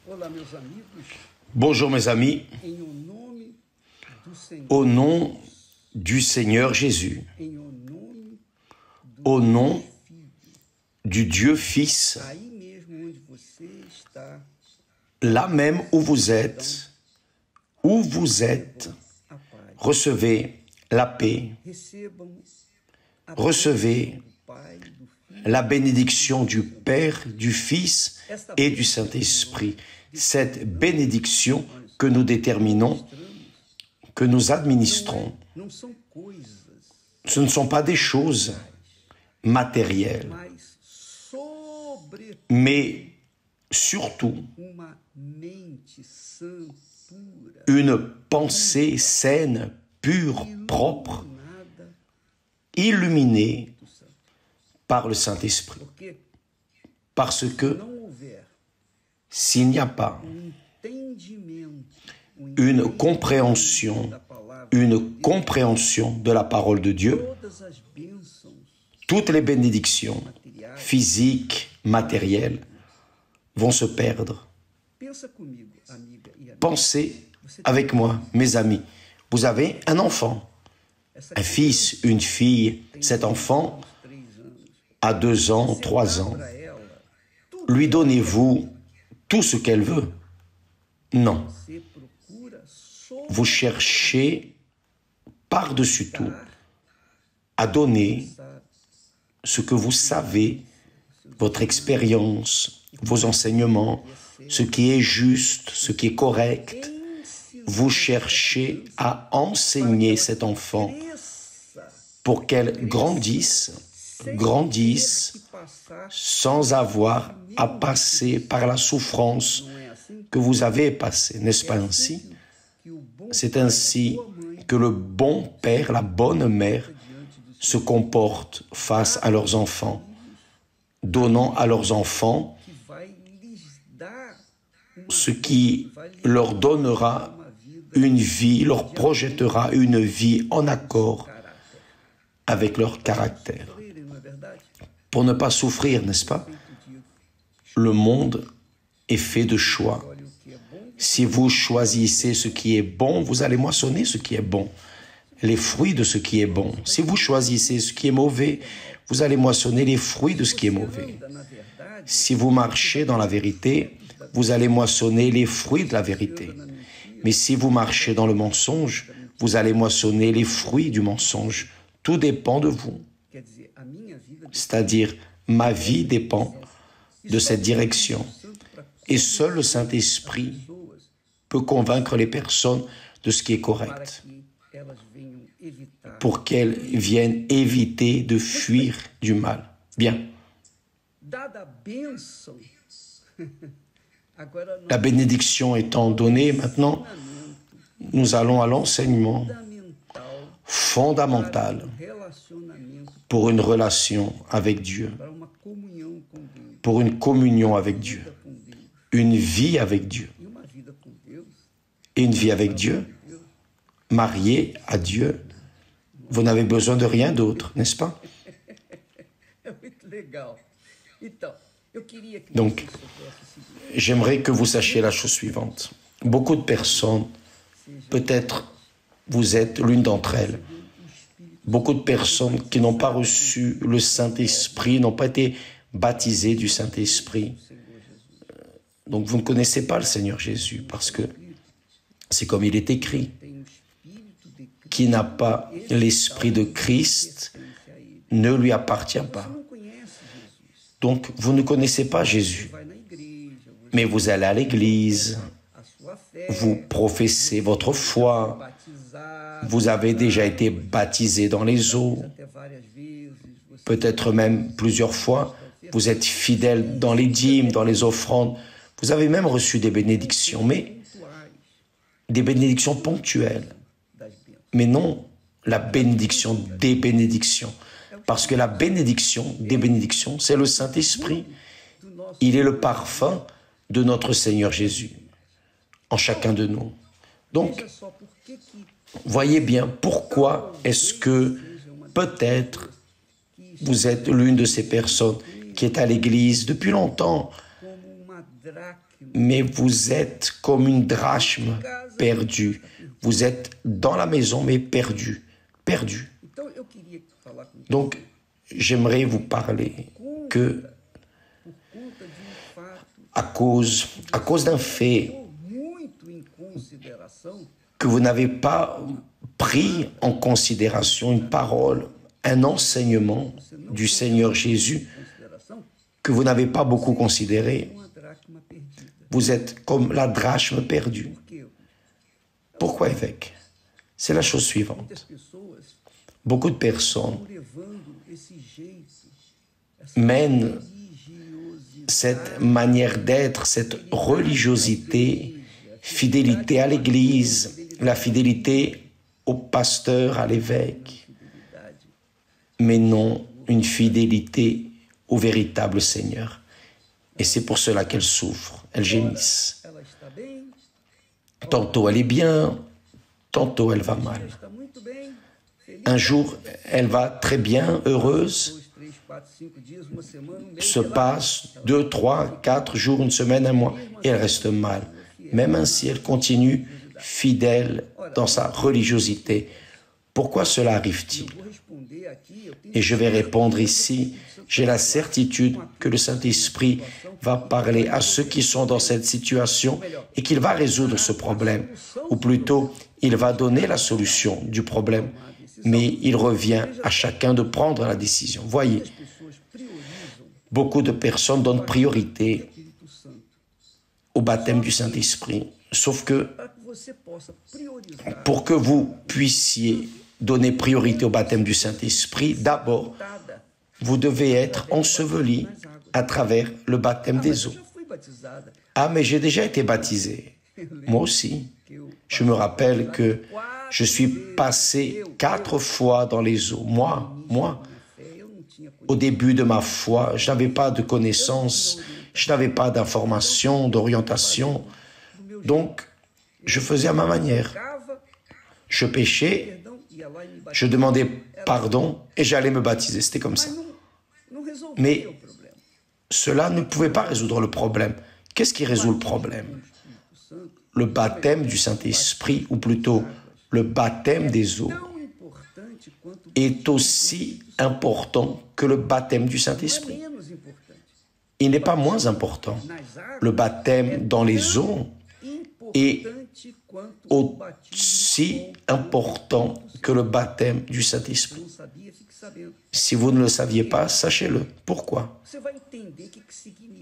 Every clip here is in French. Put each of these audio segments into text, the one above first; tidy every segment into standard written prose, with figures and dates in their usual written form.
Olá, meus amigos. Bonjour mes amis, Em o nome do Senhor, au nom du Seigneur Jésus, em o nome do au nom Filho, du Dieu Fils, aí mesmo onde você está, là même où vous êtes, a paz. recevez la paix, Recebam a recevez bênção do Pai, do Filho, la bénédiction du Père, du Fils et du Saint-Esprit. Cette bénédiction que nous déterminons, que nous administrons, não são coisas, ce ne sont pas des choses matérielles, mas sobretudo mais surtout uma mente sã, pura, une pensée saine, pure, propre, nada illuminée do santo. par le Saint-Esprit. Porque Parce que não houver s'il n'y a pas entendimento, une compréhension de la parole de Dieu, todas as bênçãos toutes les bénédictions materiais. physiques, matérielles, vont se perdre. Pensa comigo, amiga e amigo. Pensez avec moi, mes amis. Vous avez un enfant, un fils, une fille. Cet enfant 3 anos. a 2 ans, 3 ans. Para ela, tudo Lui donnez-vous tout ce qu'elle veut? Non. você procura Vous cherchez par-dessus tout à donner sobrepensar ce que vous savez, votre expérience, vos enseignements, ce qui est juste, ce qui est correct. Vous cherchez à enseigner cet enfant cresça, pour qu'elle grandisse que passar. sans avoir à passer par la souffrance Não é assim? que vous avez passée, n'est-ce pas ainsi? Que o bom C'est ainsi que le bon père, la bonne mère se comportent face à leurs enfants, donnant à leurs enfants que vai lhes dar uma ce qui leur donnera une vie, leur projettera une vie en accord caráter. avec leur caractère. Freire, não é verdade? Pour ne pas souffrir, n'est-ce pas? Le monde est fait de choix. Olha o que é bom, Si vous choisissez ce qui est bon, vous allez moissonner ce qui est bon, les fruits de ce qui est bon. Si vous choisissez ce qui est mauvais, vous allez moissonner les fruits de ce qui est mauvais. anda na verdade, Si vous marchez dans la vérité, vous allez moissonner les fruits de la vérité. Mais si vous marchez dans le mensonge, vous allez moissonner les fruits du mensonge. Tout dépend de vous. quer dizer, a minha vida C'est-à-dire, ma vie dépend de cette direction. Et seul le Saint-Esprit pessoas peut convaincre les personnes de ce qui est para correct, que elas venham evitar. pour qu'elles viennent éviter de fuir du mal. Bien, Dada a bênção, agora la bénédiction étant donnée, maintenant, nous allons à l'enseignement fundamental fondamental relacionamento, pour une relation avec Dieu, para uma comunhão com Deus, pour une communion avec Dieu, vida com Deus. une vie avec Dieu. E uma vida com Deus, Et une vie avec Dieu, mariée à Dieu, vous n'avez besoin de rien d'autre, n'est-ce pas? é muito legal. Então, eu queria que Donc, você soubesse o seguinte, j'aimerais que vous sachiez la chose suivante. Beaucoup de personnes, peut-être vous êtes l'une d'entre elles, beaucoup de personnes qui n'ont pas reçu le Saint-Esprit, n'ont pas été baptisées du Saint-Esprit. Donc vous ne connaissez pas le Seigneur Jésus, parce que c'est comme il est écrit, tem o Espírito de Cristo, qui n'a pas l'Esprit de Christ pertence a ele. ne lui appartient pas. Você não conhece Jesus, Donc vous ne connaissez pas Jésus, vai na igreja, você mais vous allez à l'église, a sua fé, vous professez votre foi, batizado, vous avez déjà été baptisé dans les eaux, até várias vezes, você peut-être même plusieurs fois, vous êtes fidèle dans les dîmes, dans les offrandes, vous avez même reçu des bénédictions, mais pontuais des bénédictions ponctuelles, das bênçãos. mais non la bénédiction des bénédictions. Parce que la bénédiction des bénédictions, c'est le Saint-Esprit. Do nosso Il est le parfum de notre Seigneur Jésus en chacun de nous. Donc, veja só por que voyez bien pourquoi est-ce que peut-être vous êtes l'une de ces personnes qui est à l'église depuis longtemps, como uma mais vous êtes comme une drachme perdue. Vous êtes dans la maison, mais perdu. Perdu. Donc, j'aimerais vous parler que, à cause d'un fait que vous n'avez pas pris en considération, une parole, un enseignement du Seigneur Jésus, que vous n'avez pas beaucoup considéré, vous êtes comme la drachme perdue. Pourquoi, évêque? C'est la chose suivante. Beaucoup de personnes mènent cette manière d'être, cette religiosité, fidélité à l'Église, la fidélité au pasteur, à l'évêque, mais non une fidélité au véritable Seigneur. Et c'est pour cela qu'elles souffrent, elles gémissent. Tantôt elle est bien, tantôt elle va mal. Un jour, elle va très bien, heureuse. Se passe 2, 3, 4 jours, une semaine, un mois, et elle reste mal. Même ainsi, elle continue fidèle dans sa religiosité. Pourquoi cela arrive-t-il? Et je vais répondre ici, j'ai la certitude que le Saint-Esprit va parler à ceux qui sont dans cette situation et qu'il va résoudre ce problème. Ou plutôt, il va donner la solution du problème. Mais il revient à chacun de prendre la décision. Voyez, beaucoup de personnes donnent priorité au baptême du Saint-Esprit. Sauf que, pour que vous puissiez donner priorité au baptême du Saint-Esprit, d'abord, vous devez être enseveli à travers le baptême des eaux. Ah, mais j'ai déjà été baptisé. Moi aussi. Je me rappelle que je suis passé 4 fois dans les eaux. Moi. Au début de ma foi, je n'avais pas de connaissances, je n'avais pas d'informations, d'orientation. Donc, je faisais à ma manière. Je péchais, je demandais pardon et j'allais me baptiser. C'était comme ça. Mais cela ne pouvait pas résoudre le problème. Qu'est-ce qui résout le problème? Le baptême du Saint-Esprit, ou plutôt le baptême des eaux, est aussi important que le baptême du Saint-Esprit. Il n'est pas moins important. Le baptême dans les eaux est aussi important que le baptême du Saint-Esprit. Si vous ne le saviez pas, sachez-le. Pourquoi?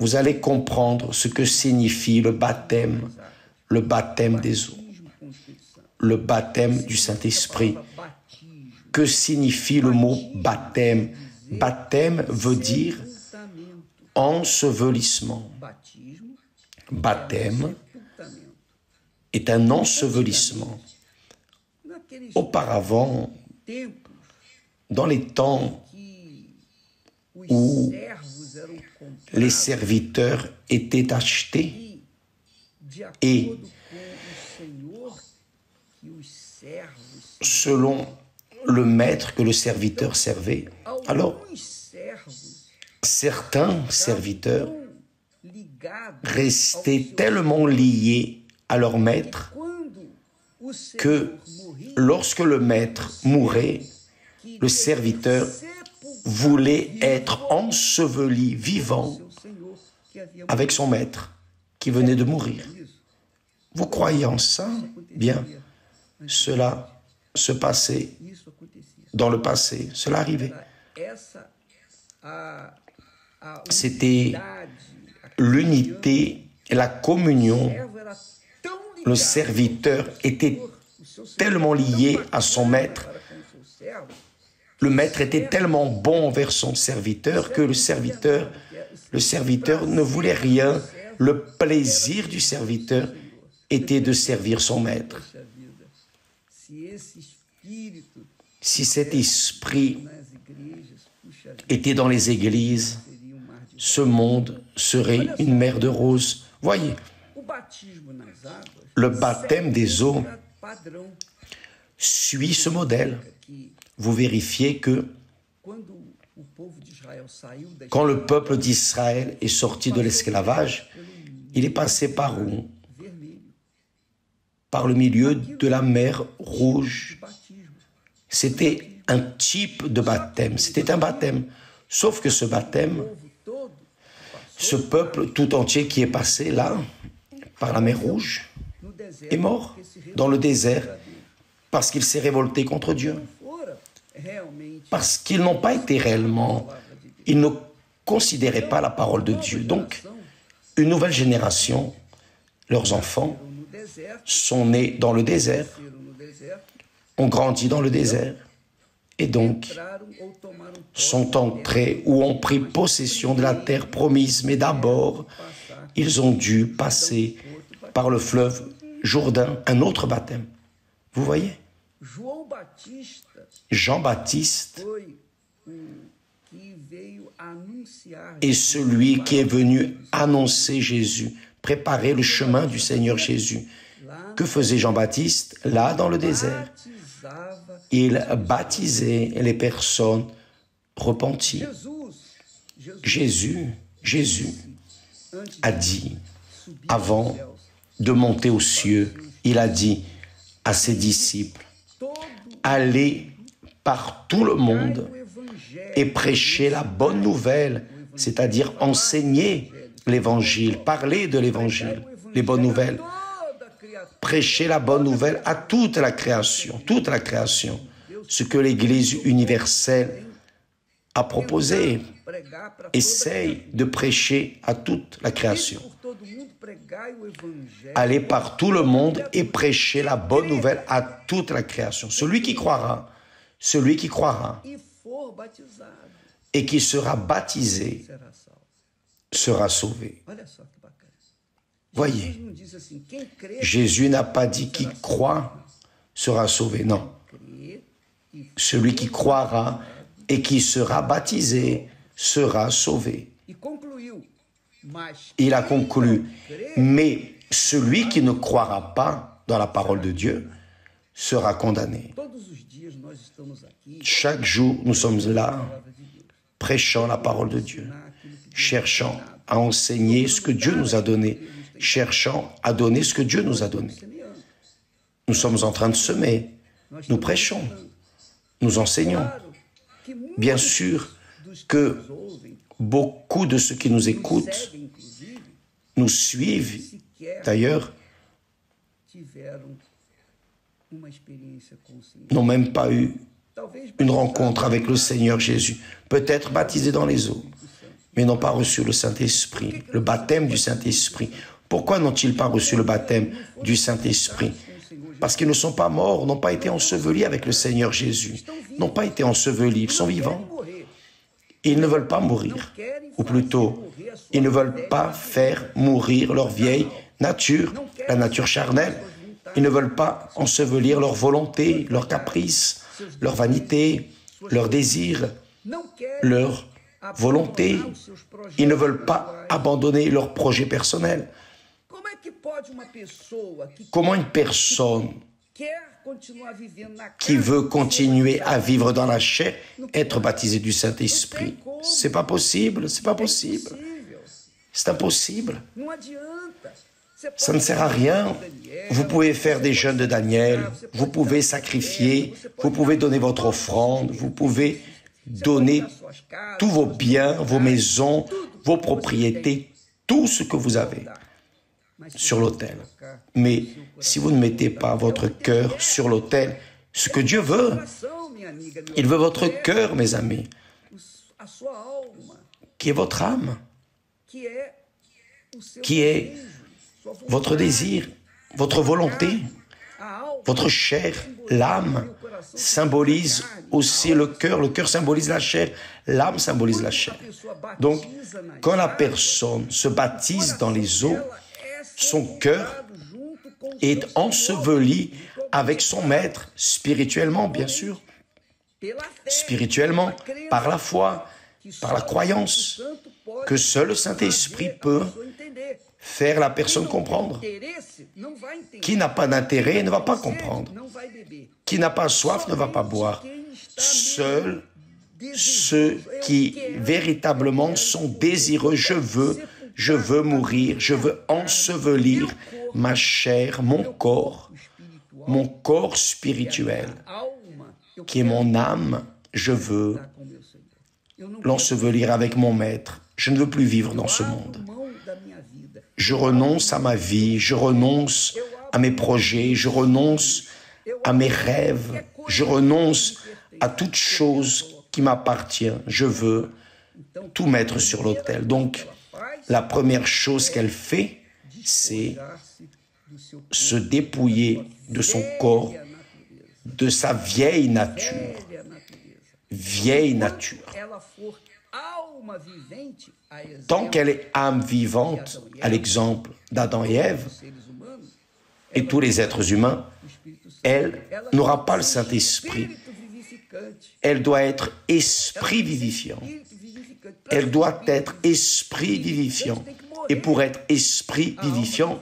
Vous allez comprendre ce que signifie le baptême des eaux, le baptême du Saint-Esprit. Que signifie le mot baptême? Baptême veut dire ensevelissement. Baptême est un ensevelissement. Auparavant, dans les temps où les serviteurs étaient achetés et selon le maître que le serviteur servait, alors certains serviteurs restaient tellement liés à leur maître que lorsque le maître mourait, le serviteur voulait être enseveli vivant avec son maître qui venait de mourir. Vous croyez en ça? Bien. Cela se passait dans le passé. Cela arrivait. C'était l'unité et la communion. Le serviteur était tellement lié à son maître. Le maître était tellement bon envers son serviteur que le serviteur ne voulait rien. Le plaisir du serviteur était de servir son maître. Si cet esprit était dans les églises, ce monde serait une mer de roses. Voyez, le baptême des eaux suit ce modèle. Vous vérifiez que quand le peuple d'Israël est sorti de l'esclavage, Il est passé par où? Par le milieu de la mer Rouge. C'était un type de baptême, c'était un baptême. Sauf que ce baptême, ce peuple tout entier qui est passé là, par la mer Rouge, est mort dans le désert parce qu'il s'est révolté contre Dieu. Parce qu'ils n'ont pas été réellement, ils ne considéraient pas la parole de Dieu. Donc, une nouvelle génération, leurs enfants, sont nés dans le désert, ont grandi dans le désert, et donc sont entrés ou ont pris possession de la terre promise. Mais d'abord, ils ont dû passer par le fleuve Jourdain, un autre baptême. Vous voyez? Jean-Baptiste est celui qui est venu annoncer Jésus, préparer le chemin du Seigneur Jésus. Que faisait Jean-Baptiste là dans le désert? Il baptisait les personnes repenties. Jésus a dit, avant de monter aux cieux, il a dit à ses disciples, allez par tout le monde et prêchez la bonne nouvelle, c'est-à-dire enseigner l'évangile, parler de l'évangile, les bonnes nouvelles. Prêcher la bonne nouvelle à toute la création, ce que l'Église universelle a proposé, essaye de prêcher à toute la création. Aller par tout le monde et prêcher la bonne nouvelle à toute la création. Celui qui croira et qui sera baptisé sera sauvé. Voyez, Jésus n'a pas dit qui croit sera sauvé, non. Celui qui croira et qui sera baptisé sera sauvé. Il a conclu, mais celui qui ne croira pas dans la parole de Dieu sera condamné. Chaque jour, nous sommes là, prêchant la parole de Dieu, cherchant à enseigner ce que Dieu nous a donné, cherchant à donner ce que Dieu nous a donné. Nous sommes en train de semer, nous prêchons, nous enseignons. Bien sûr que beaucoup de ceux qui nous écoutent, nous suivent, d'ailleurs, n'ont même pas eu une rencontre avec le Seigneur Jésus, peut-être baptisés dans les eaux, mais n'ont pas reçu le Saint-Esprit, le baptême du Saint-Esprit. Pourquoi n'ont-ils pas reçu le baptême du Saint-Esprit? Parce qu'ils ne sont pas morts, n'ont pas été ensevelis avec le Seigneur Jésus, n'ont pas été ensevelis, ils sont vivants. Ils ne veulent pas mourir, ou plutôt, ils ne veulent pas faire mourir leur vieille nature, la nature charnelle. Ils ne veulent pas ensevelir leur volonté, leurs caprices, leur vanité, leurs désirs, leur volonté. Ils ne veulent pas abandonner leurs projets personnels. Comment une personne qui veut continuer à vivre dans la chair, être baptisée du Saint-Esprit? C'est pas possible, c'est pas possible. C'est impossible. Ça ne sert à rien. Vous pouvez faire des jeûnes de Daniel, vous pouvez sacrifier, vous pouvez donner votre offrande, vous pouvez donner tous vos biens, vos maisons, vos propriétés, tout ce que vous avez sur l'autel. Mais si vous ne mettez pas votre cœur sur l'autel, ce que Dieu veut, il veut votre cœur, mes amis, qui est votre âme, qui est votre désir, votre volonté, votre chair, l'âme symbolise aussi le cœur symbolise la chair, l'âme symbolise la chair. Donc, quand la personne se baptise dans les eaux, son cœur est enseveli avec son maître, spirituellement, bien sûr, spirituellement, par la foi, par la croyance, que seul le Saint-Esprit peut faire la personne comprendre. Qui n'a pas d'intérêt ne va pas comprendre. Qui n'a pas soif ne va pas boire. Seuls ceux qui véritablement sont désireux, je veux Je veux mourir, je veux ensevelir ma chair, mon corps spirituel, qui est mon âme. Je veux l'ensevelir avec mon maître. Je ne veux plus vivre dans ce monde. Je renonce à ma vie, je renonce à mes projets, je renonce à mes rêves, je renonce à toute chose qui m'appartient. Je veux tout mettre sur l'autel. Donc, la première chose qu'elle fait, c'est se dépouiller de son corps, de sa vieille nature. Vieille nature. Tant qu'elle est âme vivante, à l'exemple d'Adam et Ève, et tous les êtres humains, elle n'aura pas le Saint-Esprit. Elle doit être esprit vivifiant. Elle doit être esprit vivifiant. Et pour être esprit vivifiant,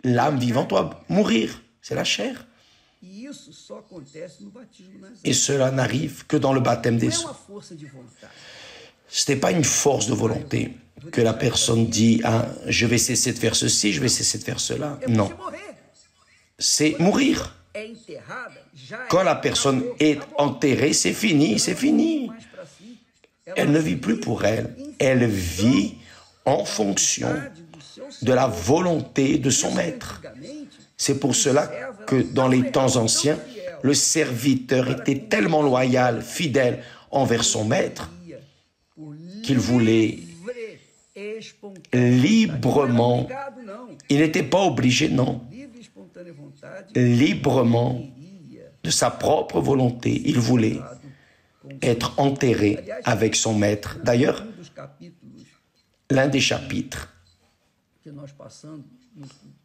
l'âme vivante doit mourir. C'est la chair. Et cela n'arrive que dans le baptême des eaux. Ce n'est pas une force de volonté que la personne dit ah, « je vais cesser de faire ceci, je vais cesser de faire cela ». Non. C'est mourir. Quand la personne est enterrée, c'est fini, c'est fini. Elle ne vit plus pour elle. Elle vit en fonction de la volonté de son maître. C'est pour cela que dans les temps anciens, le serviteur était tellement loyal, fidèle envers son maître, qu'il voulait librement, il n'était pas obligé, non, librement, de sa propre volonté, il voulait être enterré avec son maître. D'ailleurs, l'un des chapitres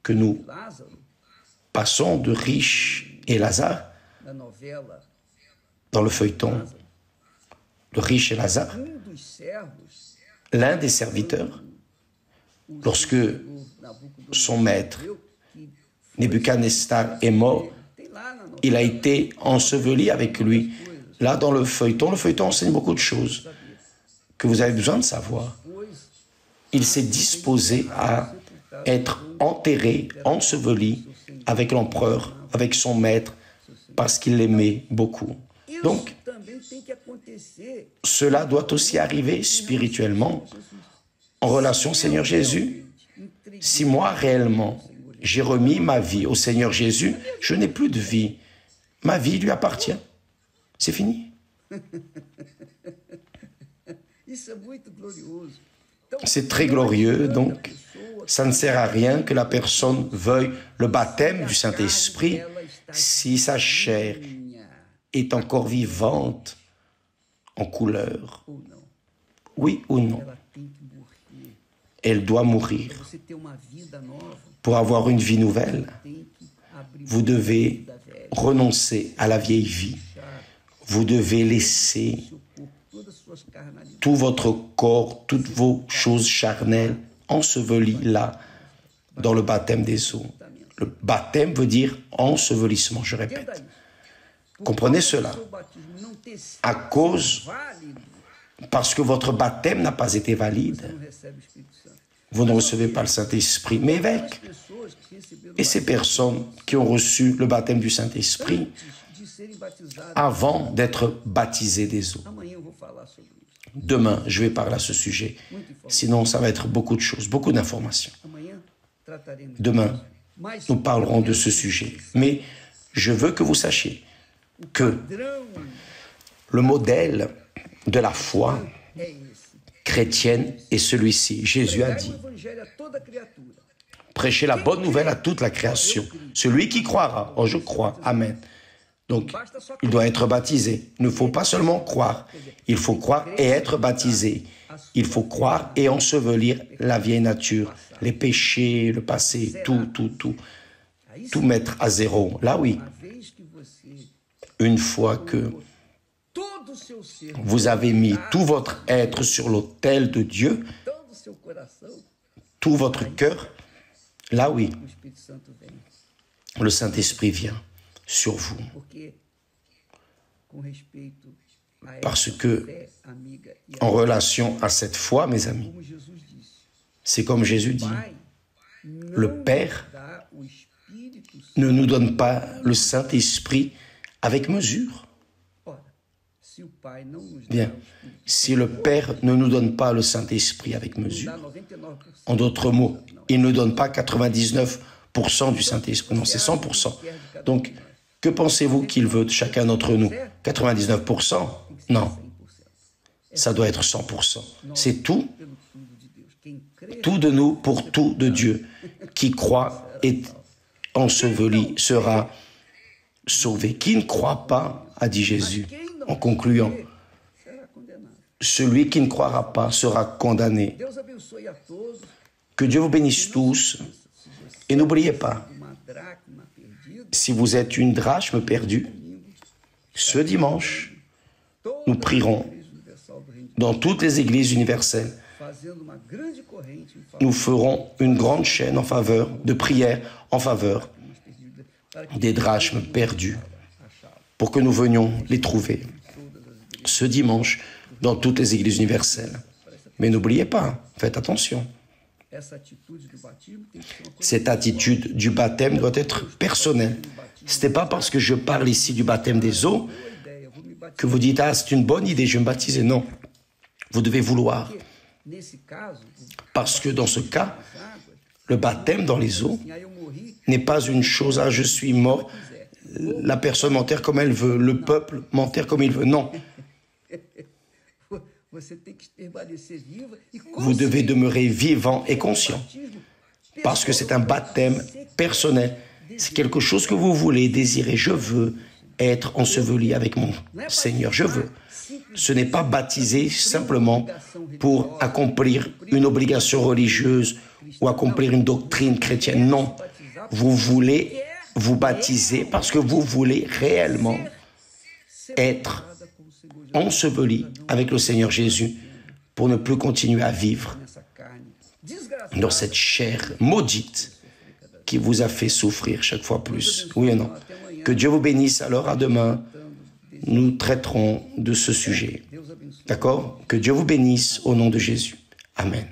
que nous passons de Riche et Lazare, dans le feuilleton de Riche et Lazare, l'un des serviteurs, lorsque son maître, Nebuchadnezzar, est mort, il a été enseveli avec lui. Là, dans le feuilleton enseigne beaucoup de choses que vous avez besoin de savoir. Il s'est disposé à être enterré, enseveli avec l'empereur, avec son maître, parce qu'il l'aimait beaucoup. Donc, cela doit aussi arriver spirituellement en relation au Seigneur Jésus. Si moi, réellement, j'ai remis ma vie au Seigneur Jésus, je n'ai plus de vie. Ma vie lui appartient. C'est fini. C'est très glorieux, donc ça ne sert à rien que la personne veuille le baptême du Saint-Esprit si sa chair est encore vivante en couleur. Oui ou non? Elle doit mourir. Pour avoir une vie nouvelle, vous devez renoncer à la vieille vie. Vous devez laisser tout votre corps, toutes vos choses charnelles ensevelies là, dans le baptême des eaux. Le baptême veut dire ensevelissement, je répète. Comprenez cela. À cause, parce que votre baptême n'a pas été valide, vous ne recevez pas le Saint-Esprit. Mais évêque, et ces personnes qui ont reçu le baptême du Saint-Esprit avant d'être baptisées des eaux. Demain, je vais parler à ce sujet. Sinon, ça va être beaucoup de choses, beaucoup d'informations. Demain, nous parlerons de ce sujet. Mais je veux que vous sachiez que le modèle de la foi chrétienne est celui-ci. Jésus a dit, prêchez la bonne nouvelle à toute la création. Celui qui croira, oh je crois, amen. Donc, il doit être baptisé. Il ne faut pas seulement croire, il faut croire et être baptisé. Il faut croire et ensevelir la vieille nature, les péchés, le passé, tout mettre à zéro. Là, oui. Une fois que vous avez mis tout votre être sur l'autel de Dieu, tout votre cœur, là, oui, le Saint-Esprit vient sur vous. Parce que, en relation à cette foi, mes amis, c'est comme Jésus dit, le Père ne nous donne pas le Saint-Esprit avec mesure. Bien, si le Père ne nous donne pas le Saint-Esprit avec mesure, en d'autres mots, il ne donne pas 99% du Saint-Esprit, non, c'est 100%. Donc, que pensez-vous qu'il veut de chacun d'entre nous? 99%? Non, ça doit être 100%. C'est tout de nous pour tout de Dieu. Qui croit est enseveli, sera sauvé. Qui ne croit pas, a dit Jésus, en concluant, celui qui ne croira pas sera condamné. Que Dieu vous bénisse tous. Et n'oubliez pas, si vous êtes une drachme perdue, ce dimanche, nous prierons dans toutes les églises universelles. Nous ferons une grande chaîne en faveur de prière, en faveur des drachmes perdus, pour que nous venions les trouver ce dimanche dans toutes les églises universelles. Mais n'oubliez pas, faites attention. Cette attitude du baptême doit être personnelle. Ce n'est pas parce que je parle ici du baptême des eaux que vous dites « Ah, c'est une bonne idée, je vais me baptiser ». Non, vous devez vouloir. Parce que dans ce cas, le baptême dans les eaux n'est pas une chose « Ah, je suis mort, la personne m'enterre comme elle veut, le peuple m'enterre comme il veut ». Non. Vous devez demeurer vivant et conscient. Parce que c'est un baptême personnel. C'est quelque chose que vous voulez, désirer. Je veux être enseveli avec mon Seigneur. Je veux. Ce n'est pas baptiser simplement pour accomplir une obligation religieuse ou accomplir une doctrine chrétienne. Non. Vous voulez vous baptiser parce que vous voulez réellement être enseveli avec le Seigneur Jésus pour ne plus continuer à vivre dans cette chair maudite qui vous a fait souffrir chaque fois plus. Oui ou non? Que Dieu vous bénisse. Alors à demain, nous traiterons de ce sujet. D'accord? Que Dieu vous bénisse au nom de Jésus. Amen.